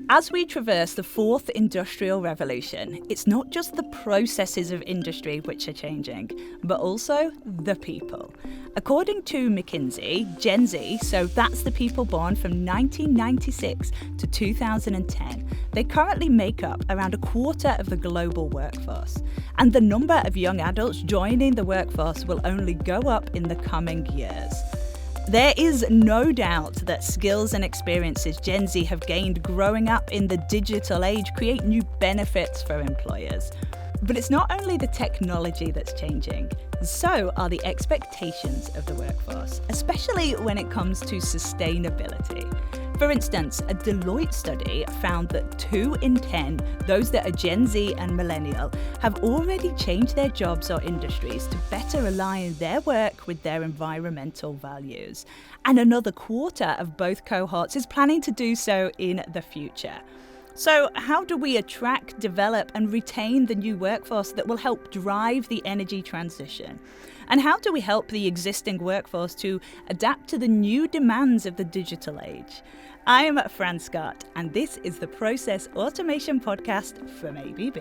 As we traverse the fourth industrial revolution, it's not just the processes of industry which are changing, but also the people. According to McKinsey, Gen Z, so that's the people born from 1996 to 2010, they currently make up around a quarter of the global workforce. And the number of young adults joining the workforce will only go up in the coming years. There is no doubt that skills and experiences Gen Z have gained growing up in the digital age create new benefits for employers. But it's not only the technology that's changing, so are the expectations of the workforce, especially when it comes to sustainability. For instance, a Deloitte study found that 2 in 10, those that are Gen Z and millennial, have already changed their jobs or industries to better align their work with their environmental values. And another quarter of both cohorts is planning to do so in the future. So how do we attract, develop and retain the new workforce that will help drive the energy transition? And how do we help the existing workforce to adapt to the new demands of the digital age? I'm Fran Scott, and this is the Process Automation Podcast from ABB.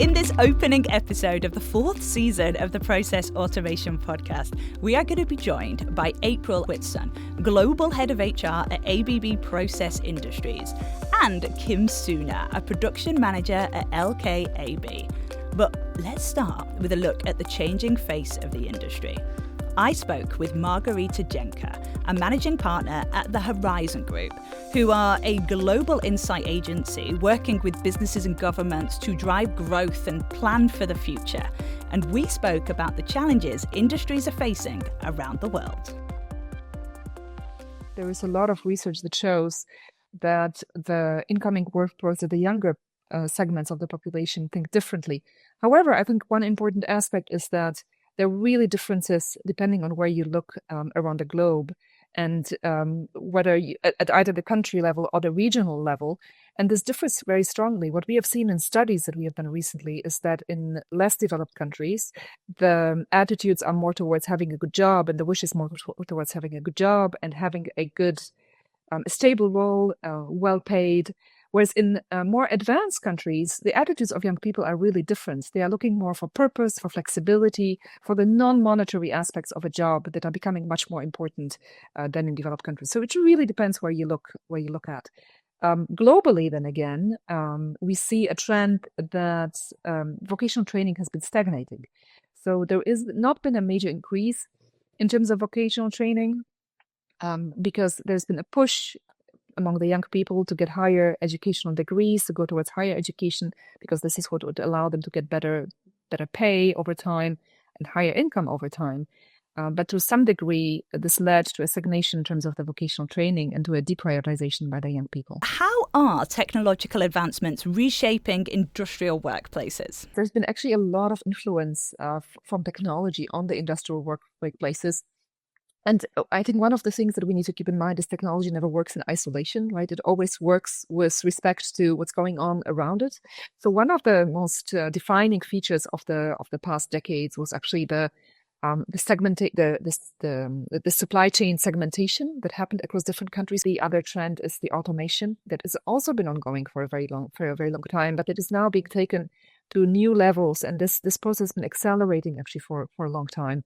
In this opening episode of the 4th season of the Process Automation Podcast, we are going to be joined by April Whitson, Global Head of HR at ABB Process Industries, and Kim Sunna, a Production Manager at LKAB. But let's start with a look at the changing face of the industry. I spoke with Margareta, a managing partner at the Horizon Group, who are a global insight agency working with businesses and governments to drive growth and plan for the future. And we spoke about the challenges industries are facing around the world. There is a lot of research that shows that the incoming workforce of the younger segments of the population think differently. However, I think one important aspect is that there are really differences depending on where you look around the globe, and whether you, at either the country level or the regional level. And this differs very strongly. What we have seen in studies that we have done recently is that in less developed countries, the attitudes are more towards having a good job, and the wish is more towards having a good job and having a good, stable role, well paid. Whereas in more advanced countries, the attitudes of young people are really different. They are looking more for purpose, for flexibility, for the non-monetary aspects of a job that are becoming much more important than in developed countries. So it really depends where you look at. Globally, then again, we see a trend that vocational training has been stagnating. So there is not been a major increase in terms of vocational training because there's been a push among the young people to get higher educational degrees, to go towards higher education, because this is what would allow them to get better pay over time and higher income over time. But to some degree, this led to a stagnation in terms of the vocational training and to a deprioritization by the young people. How are technological advancements reshaping industrial workplaces? There's been actually a lot of influence from technology on the industrial workplaces. And I think one of the things that we need to keep in mind is technology never works in isolation, right? It always works with respect to what's going on around it. So one of the most defining features of the past decades was actually the supply chain segmentation that happened across different countries. The other trend is the automation that has also been ongoing for a very long time, but it is now being taken to new levels. And this process has been accelerating actually for a long time.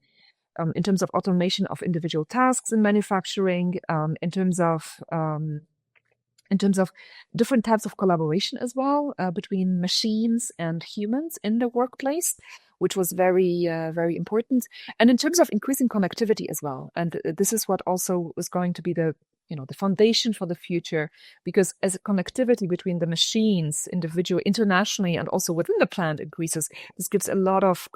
In terms of automation of individual tasks in manufacturing, in terms of different types of collaboration as well between machines and humans in the workplace, which was very important, and in terms of increasing connectivity as well. And this is what also is going to be the foundation for the future, because as connectivity between the machines, internationally, and also within the plant increases, this creates a lot of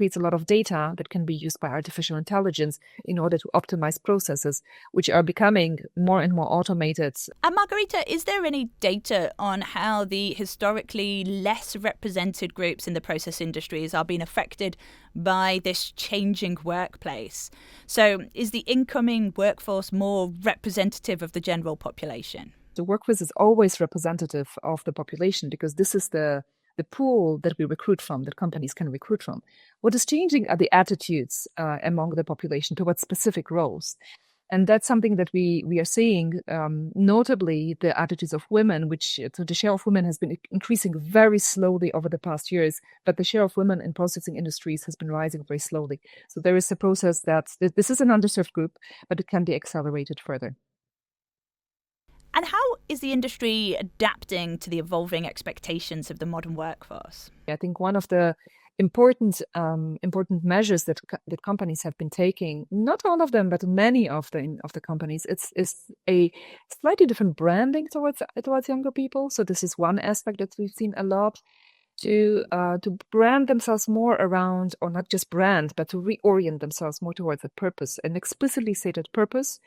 data that can be used by artificial intelligence in order to optimize processes, which are becoming more and more automated. And Margareta, is there any data on how the historically less represented groups in the process industries are being affected by this changing workplace? So is the incoming workforce more representative of the general population? The workforce is always representative of the population because this is the pool that we recruit from, that companies can recruit from. What is changing are the attitudes among the population towards specific roles. And that's something that we are seeing, notably the attitudes of women, so the share of women has been increasing very slowly over the past years, but the share of women in processing industries has been rising very slowly. So there is a process that this is an underserved group, but it can be accelerated further. And how is the industry adapting to the evolving expectations of the modern workforce? I think one of the important measures that companies have been taking, not all of them, but many of the companies, is a slightly different branding towards younger people. So this is one aspect that we've seen a lot, to brand themselves more around, or not just brand, but to reorient themselves more towards a purpose, an explicitly stated purpose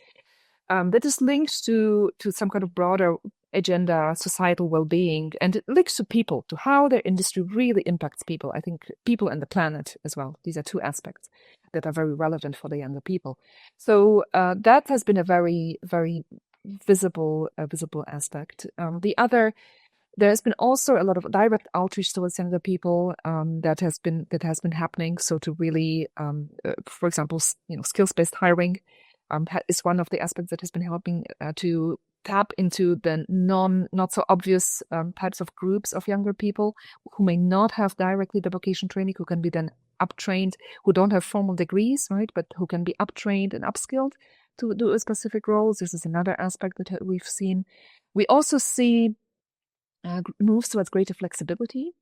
that is linked to some kind of broader agenda, societal well-being, and it links to people, to how their industry really impacts people. I think people and the planet as well. These are two aspects that are very relevant for the younger people. So that has been a very, very visible aspect. There has been also a lot of direct outreach towards younger people that has been happening. So to really, for example, skills-based hiring is one of the aspects that has been helping to tap into the not so obvious types of groups of younger people who may not have directly the vocation training, who can be then uptrained, who don't have formal degrees, right, but who can be uptrained and upskilled to do a specific roles. This is another aspect that we've seen. We also see moves towards greater flexibility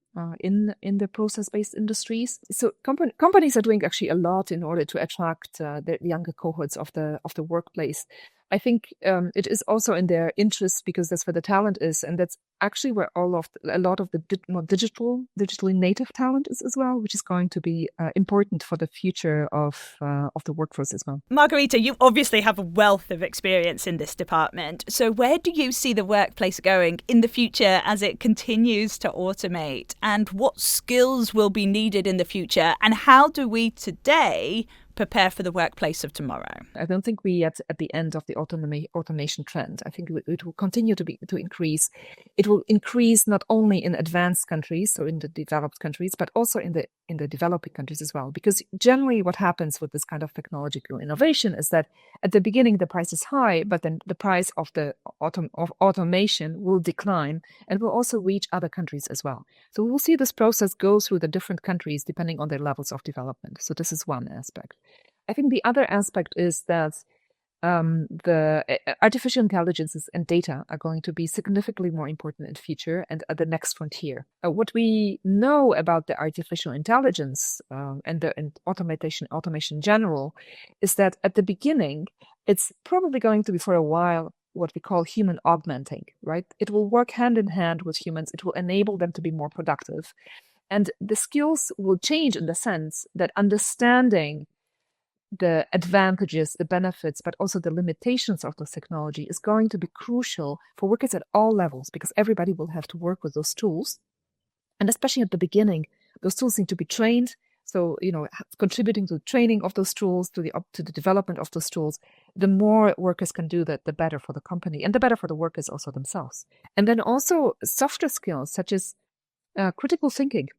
in the process-based industries. So companies are doing actually a lot in order to attract the younger cohorts of the workplace. I think it is also in their interest, because that's where the talent is, and that's actually where a lot of the more digitally native talent is as well, which is going to be important for the future of the workforce as well. Margareta, you obviously have a wealth of experience in this department. So where do you see the workplace going in the future as it continues to automate? And what skills will be needed in the future? And how do we today prepare for the workplace of tomorrow? I don't think we yet at the end of the automation trend. I think it will continue to increase. It will increase not only in advanced countries or in the developed countries, but also in the developing countries as well. Because generally what happens with this kind of technological innovation is that at the beginning the price is high, but then the price of the automation will decline and will also reach other countries as well. So we will see this process go through the different countries depending on their levels of development. So this is one aspect. I think the other aspect is that the artificial intelligences and data are going to be significantly more important in the future and at the next frontier. What we know about the artificial intelligence and automation in general is that at the beginning, it's probably going to be for a while what we call human augmenting, right? It will work hand in hand with humans. It will enable them to be more productive. And the skills will change in the sense that understanding the advantages, the benefits, but also the limitations of this technology is going to be crucial for workers at all levels, because everybody will have to work with those tools. And especially at the beginning, those tools need to be trained. So, contributing to the training of those tools, to the development of those tools, the more workers can do that, the better for the company and the better for the workers also themselves. And then also softer skills such as critical thinking.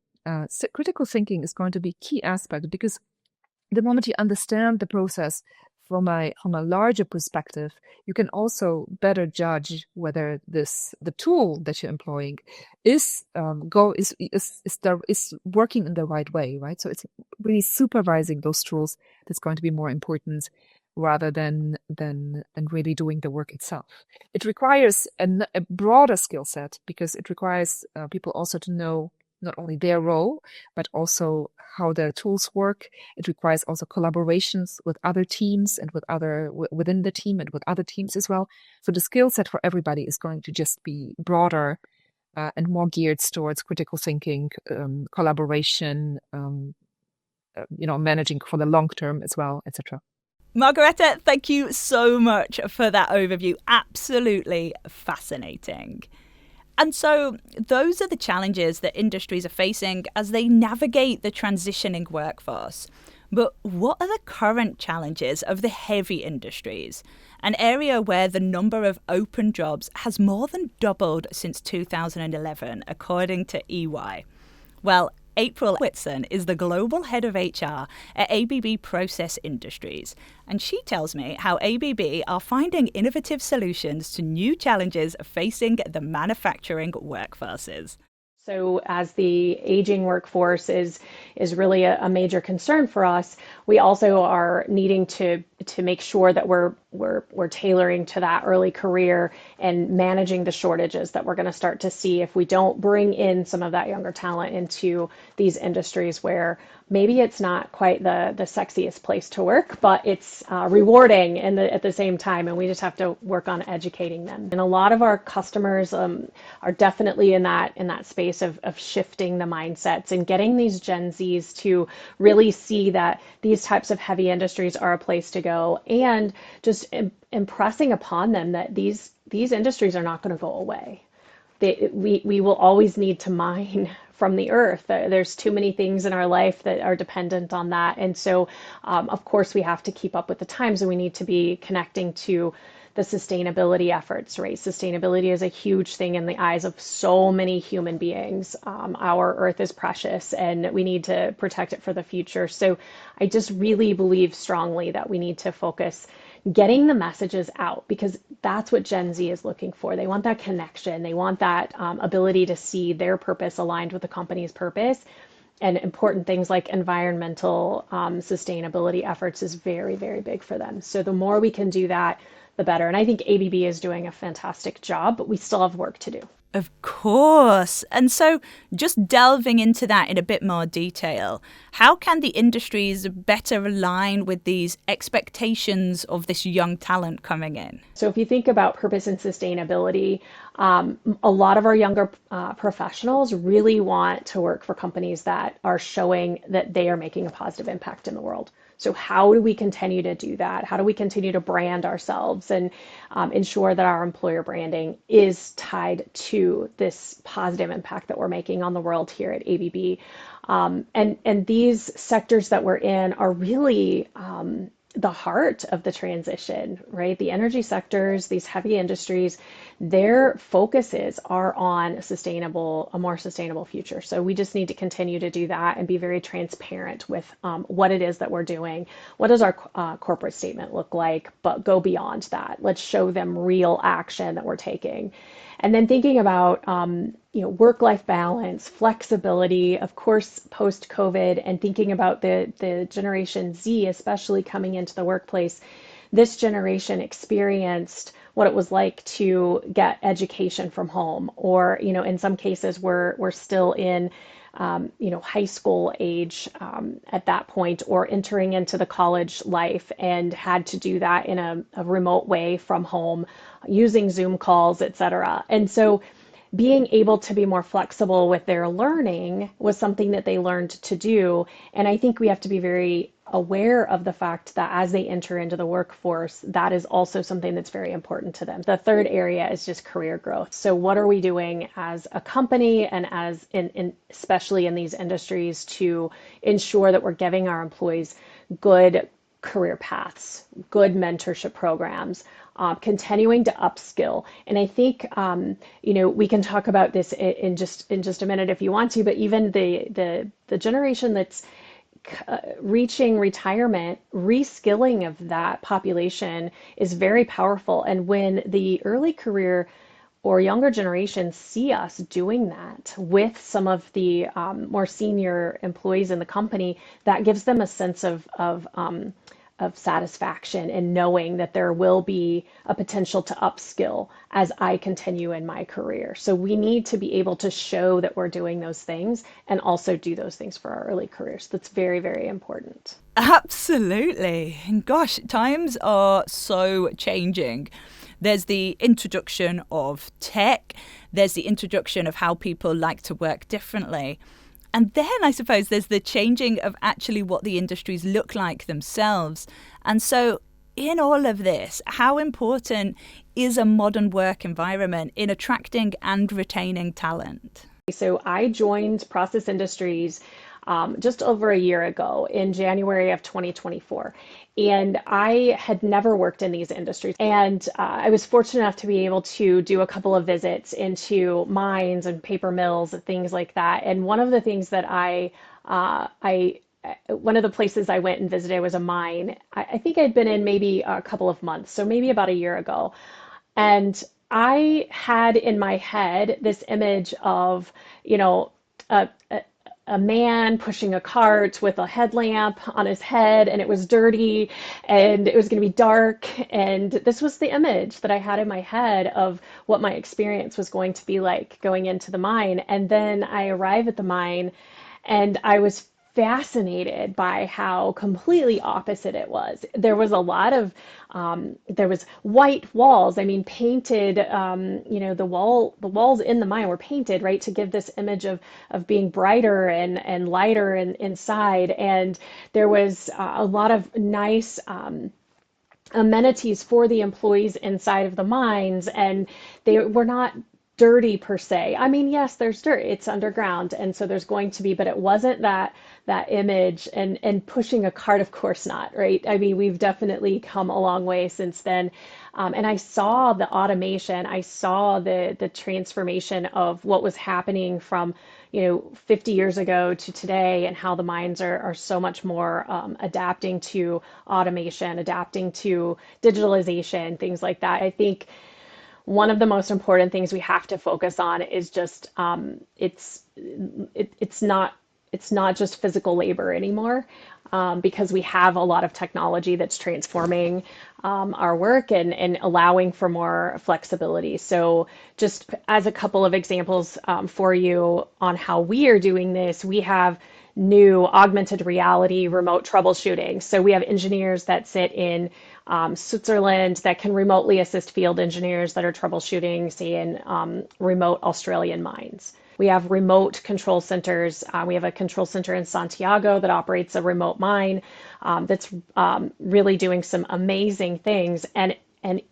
Critical thinking is going to be a key aspect, because the moment you understand the process from a larger perspective, you can also better judge whether the tool that you're employing is working in the right way, right? So it's really supervising those tools that's going to be more important rather than really doing the work itself. It requires a broader skill set, because it requires people also to know not only their role, but also how the tools work. It requires also collaborations with other teams and within the team and with other teams as well. So the skill set for everybody is going to just be broader and more geared towards critical thinking, collaboration, managing for the long term as well, etc. Margareta, thank you so much for that overview. Absolutely fascinating. And so those are the challenges that industries are facing as they navigate the transitioning workforce. But what are the current challenges of the heavy industries, an area where the number of open jobs has more than doubled since 2011, according to EY? Well, April Whitson is the global head of HR at ABB Process Industries, and she tells me how ABB are finding innovative solutions to new challenges facing the manufacturing workforces. So as the aging workforce is really a major concern for us, we also are needing to make sure that we're tailoring to that early career and managing the shortages that we're going to start to see if we don't bring in some of that younger talent into these industries where maybe it's not quite the sexiest place to work, but it's rewarding at the same time, and we just have to work on educating them. And a lot of our customers are definitely in that space of shifting the mindsets and getting these Gen Zs to really see that these types of heavy industries are a place to go, and just impressing upon them that these industries are not going to go away. We will always need to mine from the earth. There's too many things in our life that are dependent on that. And so, of course, we have to keep up with the times, and we need to be connecting to the sustainability efforts, right? Sustainability is a huge thing in the eyes of so many human beings. Our earth is precious, and we need to protect it for the future. So I just really believe strongly that we need to focus getting the messages out, because that's what Gen Z is looking for. They want that connection. They want that ability to see their purpose aligned with the company's purpose. And important things like environmental sustainability efforts is very, very big for them. So the more we can do that, the better. And I think ABB is doing a fantastic job, but we still have work to do. Of course. And so just delving into that in a bit more detail, how can the industries better align with these expectations of this young talent coming in? So if you think about purpose and sustainability, a lot of our younger professionals really want to work for companies that are showing that they are making a positive impact in the world. So how do we continue to do that? How do we continue to brand ourselves and ensure that our employer branding is tied to this positive impact that we're making on the world here at ABB? And these sectors that we're in are really the heart of the transition, right? The energy sectors, these heavy industries, their focuses are on a more sustainable future. So we just need to continue to do that and be very transparent with what it is that we're doing. What does our corporate statement look like? But go beyond that. Let's show them real action that we're taking. And then thinking about work-life balance, flexibility, of course, post-COVID, and thinking about the Generation Z, especially coming into the workplace. This generation experienced what it was like to get education from home, or in some cases we're still in high school age at that point, or entering into the college life, and had to do that in a remote way from home, using Zoom calls, etc. And so being able to be more flexible with their learning was something that they learned to do. And I think we have to be very aware of the fact that as they enter into the workforce, that is also something that's very important to them. The third area is just career growth. So what are we doing as a company, and as especially in these industries, to ensure that we're giving our employees good career paths, good mentorship programs, continuing to upskill. And I think, we can talk about this in just a minute if you want to, but even the generation that's reaching retirement, reskilling of that population is very powerful. And when the early career or younger generations see us doing that with some of the more senior employees in the company, that gives them a sense of satisfaction and knowing that there will be a potential to upskill as I continue in my career. So we need to be able to show that we're doing those things and also do those things for our early careers. That's very, very important. Absolutely. And gosh, times are so changing. There's the introduction of tech. There's the introduction of how people like to work differently. And then I suppose there's the changing of actually what the industries look like themselves. And so in all of this, how important is a modern work environment in attracting and retaining talent? So I joined Process Industries just over a year ago in January of 2024. And I had never worked in these industries. And I was fortunate enough to be able to do a couple of visits into mines and paper mills and things like that. And one of the things that one of the places I went and visited was a mine. I think I'd been in maybe a couple of months, so maybe about a year ago. And I had in my head this image of, you know, a, a, a man pushing a cart with a headlamp on his head, and it was dirty and it was going to be dark. And this was the image that I had in my head of what my experience was going to be like going into the mine. And then I arrive at the mine and I was fascinated by how completely opposite it was. There was a lot of, there was white walls. I mean, painted. The walls in the mine were painted, right, to give this image of being brighter and lighter inside. And there was a lot of nice amenities for the employees inside of the mines, and they were not dirty per se. I mean, yes, there's dirt. It's underground, and so there's going to be, but it wasn't that image. And pushing a cart, of course not, right? I mean, we've definitely come a long way since then. And I saw the automation. I saw the transformation of what was happening from 50 years ago to today, and how the mines are so much more adapting to automation, adapting to digitalization, things like that. I think one of the most important things we have to focus on is just it's not just physical labor anymore, because we have a lot of technology that's transforming our work and allowing for more flexibility. So just as a couple of examples for you on how we are doing this, we have new augmented reality remote troubleshooting. So we have engineers that sit in Switzerland that can remotely assist field engineers that are troubleshooting, say, in remote Australian mines. We have remote control centers. We have a control center in Santiago that operates a remote mine that's really doing some amazing things. And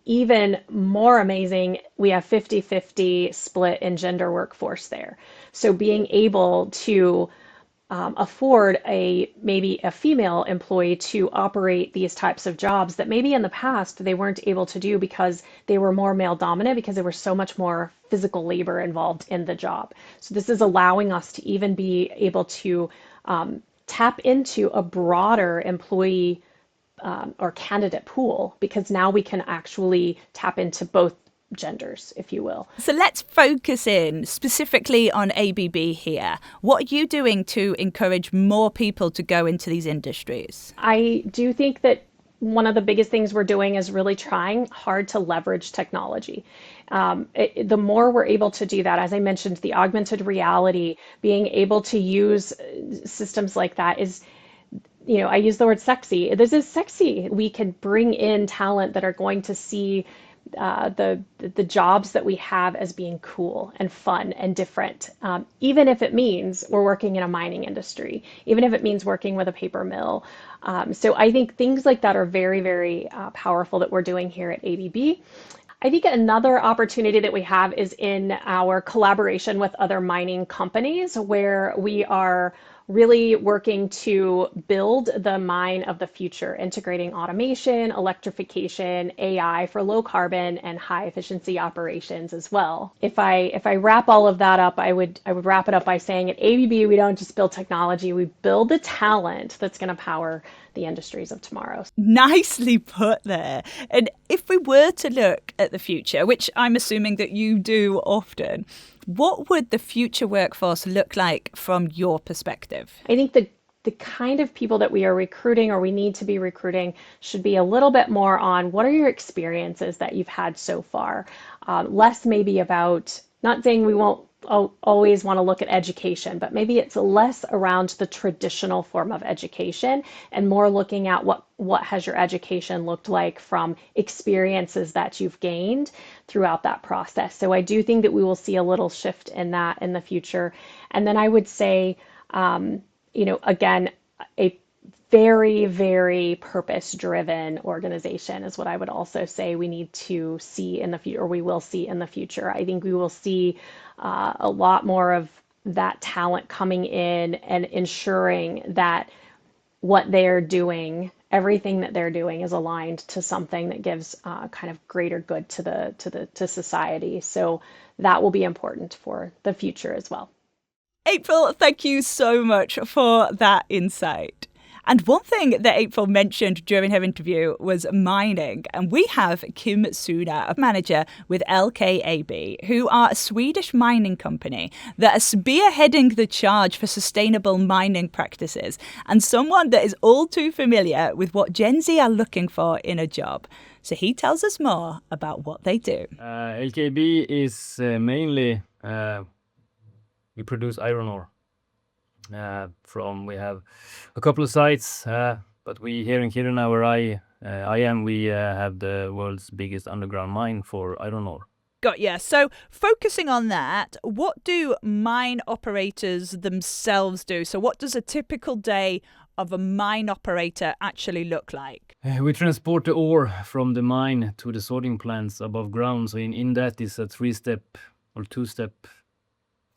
even more amazing, we have 50-50 split in gender workforce there. So being able to afford maybe a female employee to operate these types of jobs that maybe in the past they weren't able to do because they were more male dominant, because there was so much more physical labor involved in the job. So this is allowing us to even be able to tap into a broader employee or candidate pool, because now we can actually tap into both genders, if you will. So let's focus in specifically on ABB here. What are you doing to encourage more people to go into these industries? I do think that one of the biggest things we're doing is really trying hard to leverage technology. The more we're able to do that, as I mentioned, the augmented reality, being able to use systems like that is, I use the word sexy. This is sexy. We can bring in talent that are going to see the jobs that we have as being cool and fun and different, even if it means we're working in a mining industry, even if it means working with a paper mill. So I think things like that are very, very powerful that we're doing here at ABB. I think another opportunity that we have is in our collaboration with other mining companies, where we are really working to build the mine of the future, integrating automation, electrification, AI for low carbon and high efficiency operations as well. If I wrap all of that up, I would wrap it up by saying at ABB, we don't just build technology, we build the talent that's going to power the industries of tomorrow. Nicely put there. And if we were to look at the future, which I'm assuming that you do often, what would the future workforce look like from your perspective? I think the kind of people that we are recruiting, or we need to be recruiting, should be a little bit more on what are your experiences that you've had so far. Less maybe about, not saying we won't always want to look at education, but maybe it's less around the traditional form of education and more looking at what has your education looked like from experiences that you've gained throughout that process. So I do think that we will see a little shift in that in the future. And then I would say, again, a very, very purpose-driven organization is what I would also say we need to see in the future, or we will see in the future. I think we will see a lot more of that talent coming in and ensuring that what they're doing, everything that they're doing, is aligned to something that gives kind of greater good to society. So that will be important for the future as well. April, thank you so much for that insight. And one thing that April mentioned during her interview was mining. And we have Kim Sunna, a manager with LKAB, who are a Swedish mining company that are spearheading the charge for sustainable mining practices, and someone that is all too familiar with what Gen Z are looking for in a job. So he tells us more about what they do. LKAB is mainly, we produce iron ore. We have a couple of sites, but we here in Kiruna, where I am, we have the world's biggest underground mine for iron ore. Got ya. So focusing on that, what do mine operators themselves do? So what does a typical day of a mine operator actually look like? We transport the ore from the mine to the sorting plants above ground. So in that is a 3-step or 2-step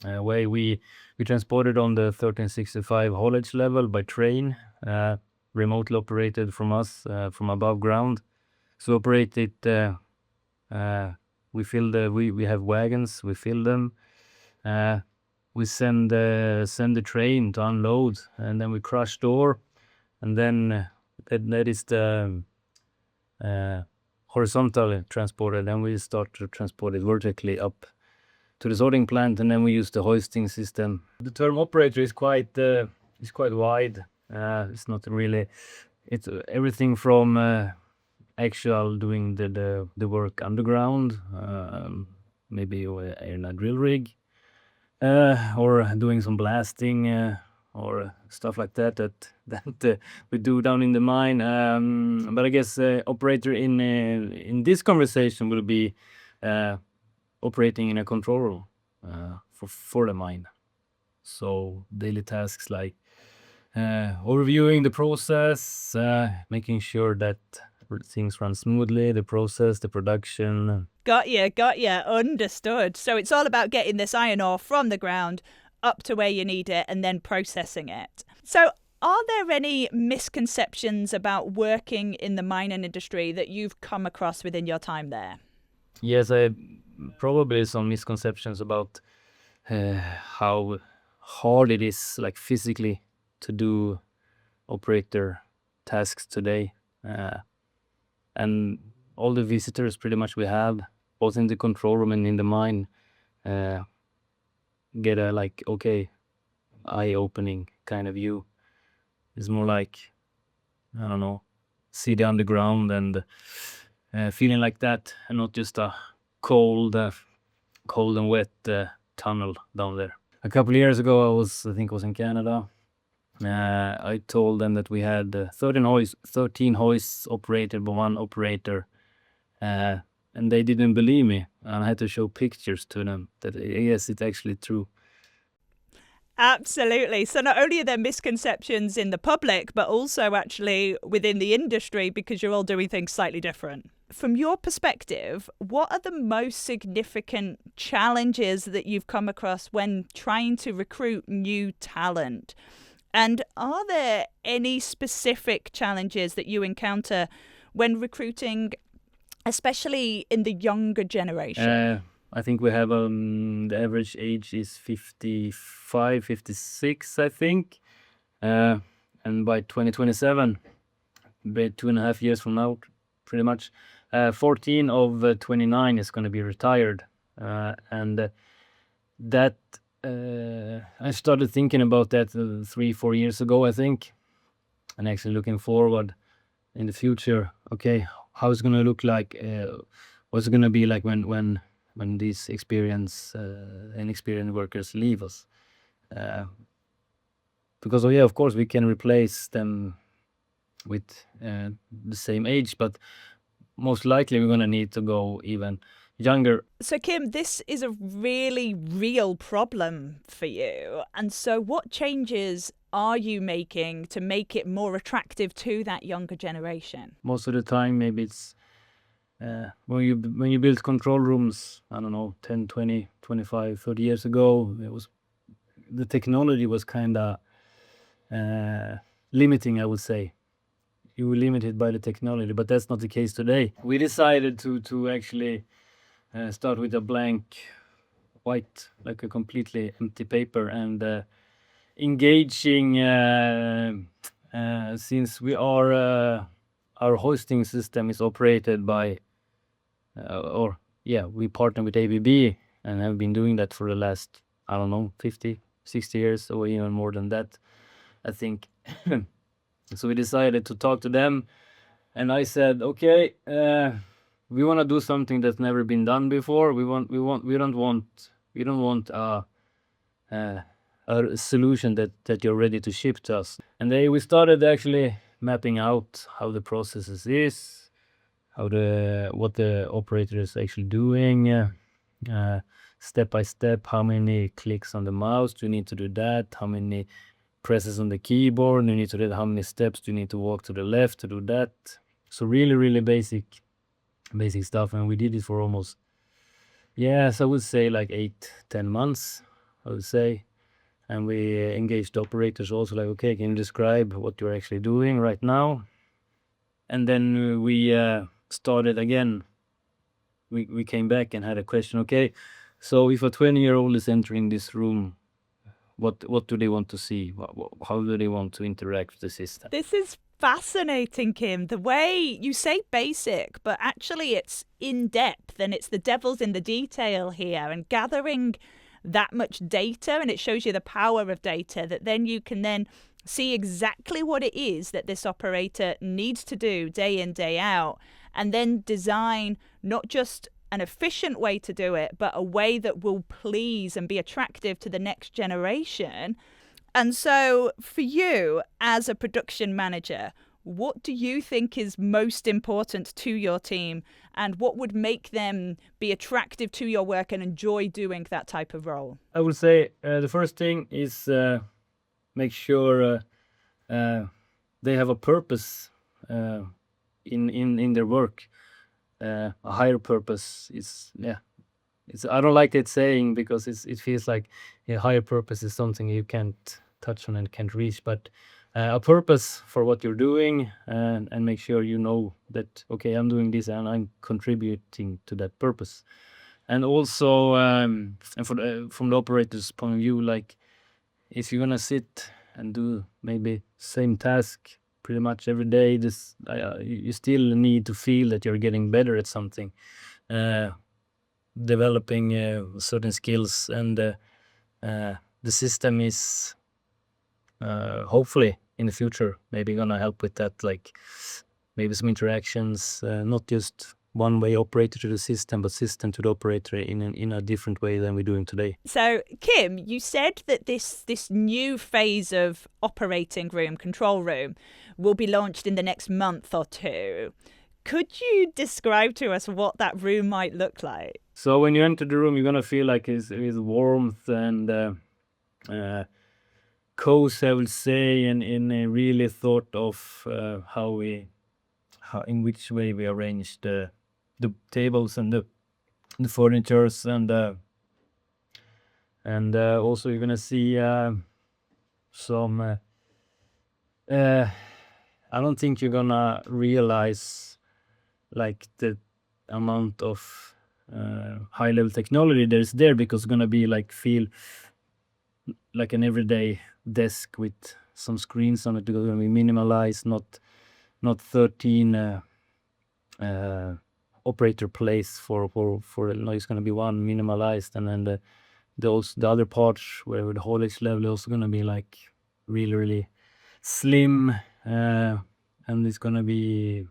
way. We transport it on the 1365 haulage level by train, remotely operated from us, from above ground. So operate it, we have wagons, we fill them, we send the train to unload, and then we crush the ore, and then that is the horizontal transporter. Then we start to transport it vertically up to the sorting plant, and then we use the hoisting system. The term operator is quite wide. It's not really. It's everything from actual doing the work underground, maybe in a drill rig, or doing some blasting, or stuff like that we do down in the mine. But I guess operator in this conversation will be operating in a control room for the mine. So daily tasks like overviewing the process, making sure that things run smoothly, the process, the production. Got ya. Understood. So it's all about getting this iron ore from the ground up to where you need it and then processing it. So are there any misconceptions about working in the mining industry that you've come across within your time there? Yes, probably some misconceptions about how hard it is, like physically, to do operator tasks today. And all the visitors pretty much we have, both in the control room and in the mine, get a eye-opening kind of view. It's more like, I don't know, see the underground and feeling like that, and not just a cold and wet tunnel down there. A couple of years ago, I think it was in Canada. I told them that we had 13 hoists operated by one operator, and they didn't believe me. And I had to show pictures to them that yes, it's actually true. Absolutely. So not only are there misconceptions in the public, but also actually within the industry, because you're all doing things slightly different. From your perspective, what are the most significant challenges that you've come across when trying to recruit new talent? And are there any specific challenges that you encounter when recruiting, especially in the younger generation? I think we have the average age is 55, 56, I think. And by 2027, 2.5 years from now, pretty much, 14 of 29 is going to be retired. And that I started thinking about that 3-4 years ago, I think, and actually looking forward in the future. Okay, how it's going to look like? What's it going to be like when these experienced workers leave us? Because of course we can replace them with the same age, but most likely we're going to need to go even younger. So Kim, this is a really real problem for you. And so what changes are you making to make it more attractive to that younger generation? Most of the time, maybe it's when you build control rooms, I don't know, 10, 20, 25, 30 years ago, it was the technology was kind of limiting, I would say. You were limited by the technology, but that's not the case today. We decided to actually start with a blank white, like a completely empty paper, and engaging since we are our hosting system is operated by we partner with ABB and have been doing that for the last, I don't know, 50, 60 years or even more than that, I think. So we decided to talk to them, and I said, okay, we want to do something that's never been done before. We don't want a solution that you're ready to ship to us. And we started actually mapping out how the processes is, what the operator is actually doing, step by step, how many clicks on the mouse do you need to do that, how many presses on the keyboard you need to do, how many steps do you need to walk to the left to do that. So really basic stuff, and we did it for almost, yes, I would say like 8-10 months, I would say. And we engaged the operators also, like, okay, can you describe what you're actually doing right now? And then we started again. We came back and had a question, okay, so if a 20-year-old is entering this room, what do they want to see? How do they want to interact with the system? This is fascinating, Kim. The way you say basic, but actually it's in depth, and it's the devil's in the detail here, and gathering that much data, and it shows you the power of data, that then you can then see exactly what it is that this operator needs to do day in, day out, and then design not just an efficient way to do it, but a way that will please and be attractive to the next generation. And so for you as a production manager, what do you think is most important to your team, and what would make them be attractive to your work and enjoy doing that type of role? I would say the first thing is make sure they have a purpose in their work. A higher purpose is, I don't like that saying, because it feels like higher purpose is something you can't touch on and can't reach, but a purpose for what you're doing, and make sure you know that, okay, I'm doing this and I'm contributing to that purpose. And also, and from the operator's point of view, like, if you're gonna sit and do maybe same task pretty much every day, you still need to feel that you're getting better at something, developing certain skills, and the system is hopefully in the future maybe gonna help with that, like maybe some interactions, not just one way operator to the system, but system to the operator in a different way than we're doing today. So, Kim, you said that this new phase of operating room, control room, will be launched in the next month or two. Could you describe to us what that room might look like? So when you enter the room, you're gonna feel like it's warmth and cozy, I would say, and in a really thought of in which way we arrange the tables and the furnitures, and also you're gonna see some. I don't think you're gonna realize like the amount of high level technology there's there, because it's gonna be like feel like an everyday desk with some screens on it. It's gonna be minimalized, not 13 operator place for it's gonna be one minimalized, and then the other parts where the haulage level is also gonna be like really slim, and it's gonna be,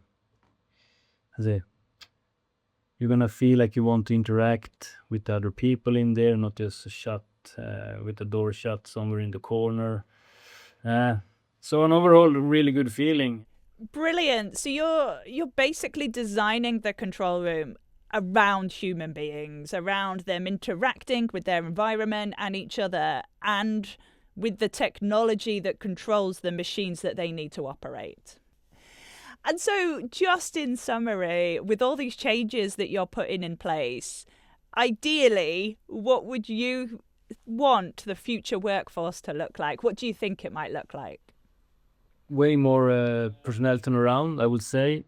you're gonna feel like you want to interact with the other people in there, not just shut with the door shut somewhere in the corner. So an overall really good feeling. Brilliant. So you're basically designing the control room around human beings, around them interacting with their environment and each other, and with the technology that controls the machines that they need to operate. And so, just in summary, with all these changes that you're putting in place, ideally, what would you want the future workforce to look like? What do you think it might look like? Way more personnel turnaround, I would say.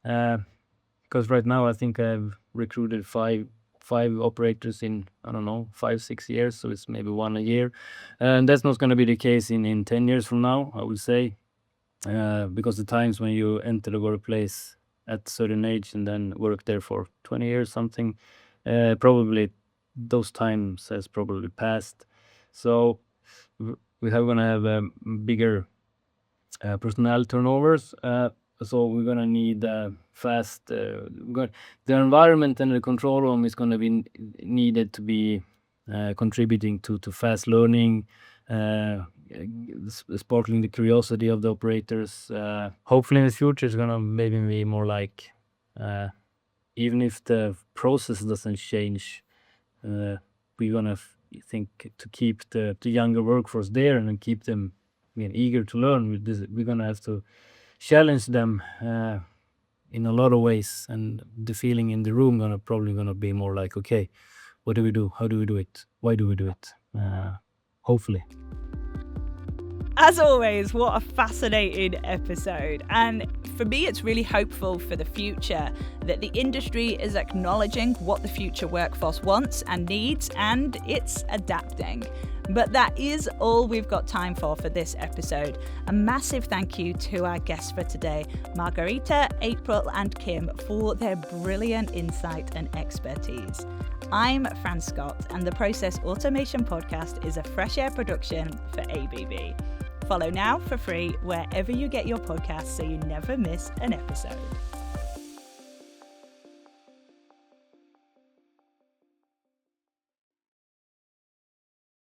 Because right now I think I've recruited five operators in, I don't know, 5-6 years, so it's maybe one a year. And that's not going to be the case in 10 years from now, I would say. Because the times when you enter the workplace at a certain age and then work there for 20 years, something, probably those times has probably passed. So we are going to have bigger personnel turnovers. So we're going to need fast, the environment and the control room is going to be needed to be contributing to fast learning, sparkling the curiosity of the operators. Hopefully in the future it's going to maybe be more like, even if the process doesn't change, we're going to think to keep the younger workforce there and keep them eager to learn. We're going to have to challenge them in a lot of ways, and the feeling in the room probably going to be more like, okay, what do we do? How do we do it? Why do we do it? Hopefully. As always, what a fascinating episode. And for me, it's really hopeful for the future that the industry is acknowledging what the future workforce wants and needs, and it's adapting. But that is all we've got time for this episode. A massive thank you to our guests for today, Margareta, April and Kim, for their brilliant insight and expertise. I'm Fran Scott, and the Process Automation Podcast is a Fresh Air production for ABB. Follow now for free wherever you get your podcasts so you never miss an episode.